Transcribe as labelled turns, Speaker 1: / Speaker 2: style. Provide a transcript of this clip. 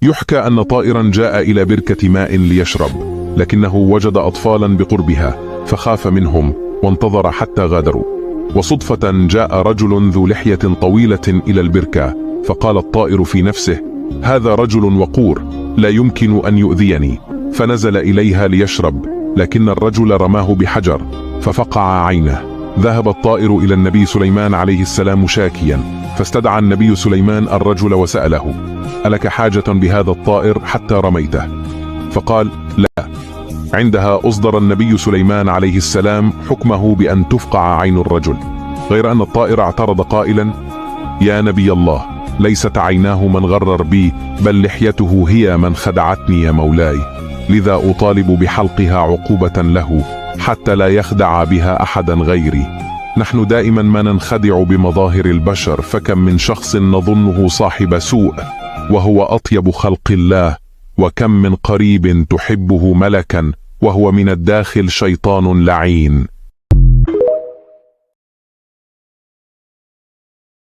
Speaker 1: يحكى أن طائرا جاء إلى بركة ماء ليشرب، لكنه وجد أطفالا بقربها فخاف منهم وانتظر حتى غادروا. وصدفة جاء رجل ذو لحية طويلة إلى البركة، فقال الطائر في نفسه: هذا رجل وقور لا يمكن أن يؤذيني، فنزل إليها ليشرب، لكن الرجل رماه بحجر ففقع عينه. ذهب الطائر إلى النبي سليمان عليه السلام شاكيا، فاستدعى النبي سليمان الرجل وسأله: ألك حاجة بهذا الطائر حتى رميته؟ فقال: لا. عندها أصدر النبي سليمان عليه السلام حكمه بأن تفقع عين الرجل، غير أن الطائر اعترض قائلا: يا نبي الله، ليست عيناه من غرر بي، بل لحيته هي من خدعتني يا مولاي، لذا أطالب بحلقها عقوبة له حتى لا يخدع بها أحدا غيري. نحن دائما ما ننخدع بمظاهر البشر، فكم من شخص نظنه صاحب سوء وهو أطيب خلق الله، وكم من قريب تحبه ملكا وهو من الداخل شيطان لعين.